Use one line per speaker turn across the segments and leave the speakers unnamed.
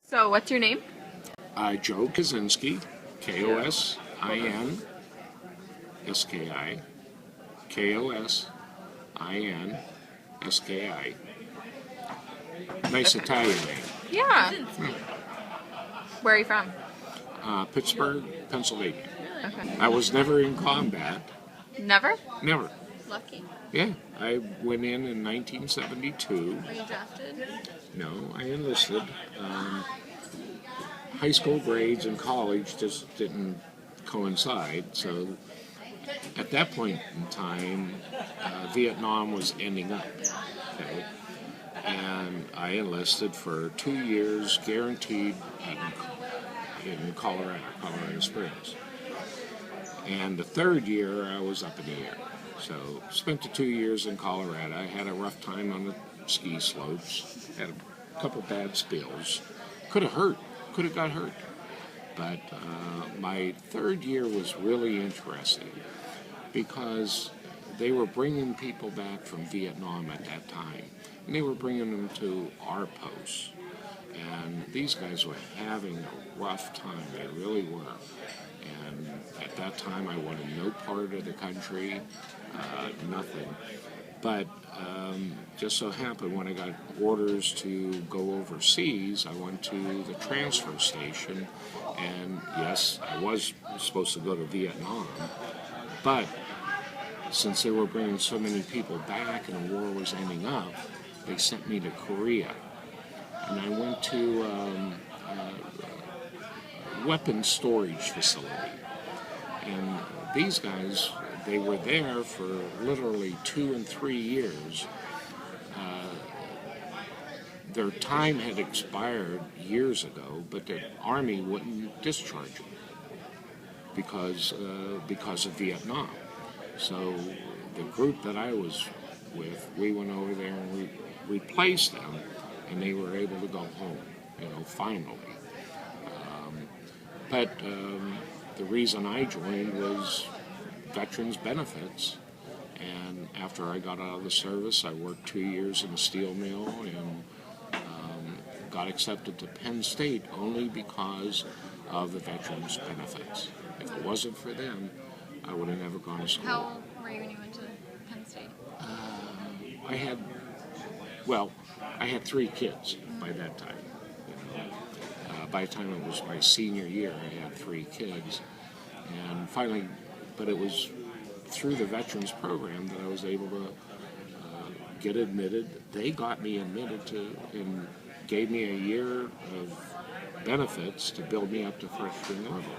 So, what's your name?
Joe Kosinski, Kosinski, Kosinski. Nice Italian name.
Yeah. Where are you from?
Pittsburgh, Pennsylvania.
Okay.
I was never in combat.
Never?
Never.
Lucky.
Yeah, I went in 1972.
Were you drafted?
No, I enlisted. High school grades and college just didn't coincide, so at that point in time, Vietnam was ending up. Okay? And I enlisted for 2 years, guaranteed in Colorado Springs. And the third year, I was up in the air. So spent the 2 years in Colorado. I had a rough time on the ski slopes. Had a couple bad spills. Could have got hurt. But my third year was really interesting because they were bringing people back from Vietnam at that time. And they were bringing them to our posts. And these guys were having a rough time. They really were. And at that time, I wanted no part of the country, nothing. But just so happened, when I got orders to go overseas, I went to the transfer station. And yes, I was supposed to go to Vietnam. But since they were bringing so many people back and the war was ending up, they sent me to Korea. And I went to a weapons storage facility. And these guys, they were there for literally 2 and 3 years. Their time had expired years ago, but the Army wouldn't discharge them because of Vietnam. So the group that I was with, we went over there and we replaced them, and they were able to go home, finally. But the reason I joined was veterans benefits. And after I got out of the service, I worked 2 years in a steel mill and got accepted to Penn State only because of the veterans benefits. If it wasn't for them, I would have never gone to school.
How old were you when you went to Penn State?
I had 3 kids by that time. By the time it was my senior year, I had 3 kids. And finally, but it was through the veterans program that I was able to get admitted. They got me admitted and gave me a year of benefits to build me up to freshman level.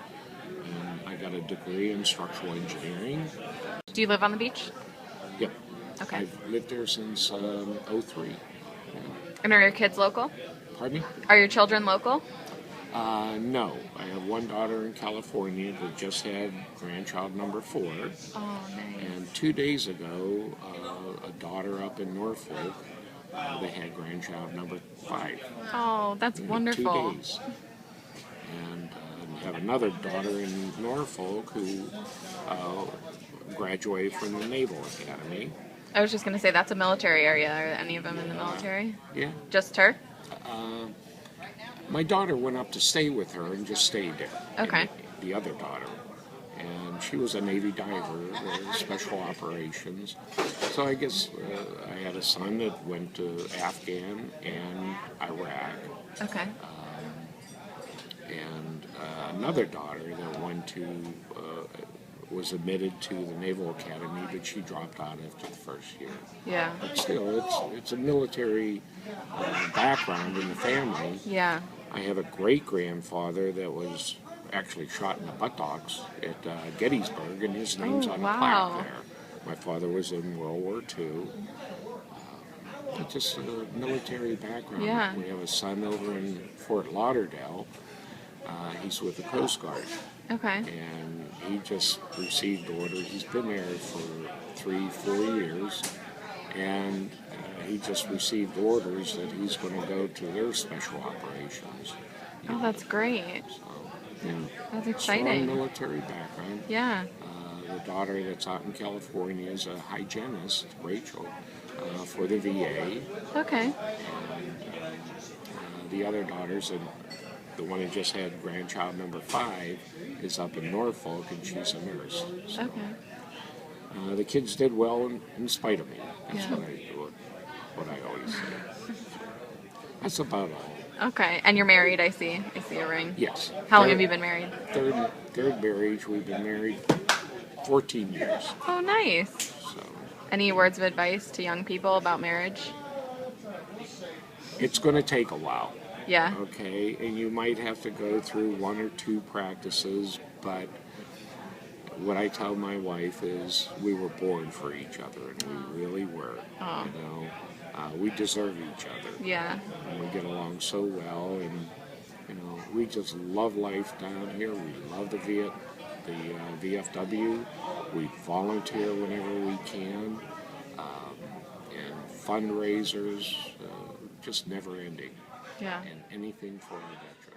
And I got a degree in structural engineering.
Do you live on the beach?
Yep.
Okay.
I've lived there since '03. Yeah.
And are your kids local?
Pardon me?
Are your children local?
No. I have one daughter in California that just had grandchild number 4.
Oh, nice.
And 2 days ago, a daughter up in Norfolk, they had grandchild number 5.
Oh, that's wonderful.
2 days. And we have another daughter in Norfolk who graduated from the Naval Academy.
I was just going to say, that's a military area. Are any of them in the military?
Yeah.
Just her?
My daughter went up to stay with her and just stayed there.
Okay.
The other daughter. And she was a Navy diver, special operations. So I guess I had a son that went to Afghan and Iraq.
Okay.
And another daughter that was admitted to the Naval Academy, but she dropped out after the first year.
Yeah.
But still, it's a military background in the family.
Yeah.
I have a great-grandfather that was actually shot in the buttocks at Gettysburg, and his name's on the plaque there. My father was in World War II. It's just a military background.
Yeah.
We have a son over in Fort Lauderdale. He's with the Coast Guard.
Okay.
And he just received orders. He's been there for 3-4 years. And he just received orders that he's going to go to their special operations.
Oh, that's great.
So,
that's exciting.
Strong military background.
Yeah.
The daughter that's out in California is a hygienist, Rachel, for the VA.
Okay.
And the other daughters, and the one who just had grandchild number 5 is up in Norfolk, and she's a nurse. So,
Okay.
the kids did well in spite of me. That's
Yeah.
what I always say. That's about all.
Okay. And you're married, I see. I see a ring.
Yes.
How long have you been married?
Third marriage. We've been married 14 years.
Oh, nice.
So
Any words of advice to young people about marriage?
it's going to take a while.
Yeah.
Okay, and you might have to go through 1 or 2 practices, but what I tell my wife is we were born for each other, and we really were.
Oh.
You know, we deserve each other.
Yeah.
And we get along so well, and you know, we just love life down here. We love the VFW. We volunteer whenever we can, and fundraisers, just never ending.
Yeah.
And anything for our veterans.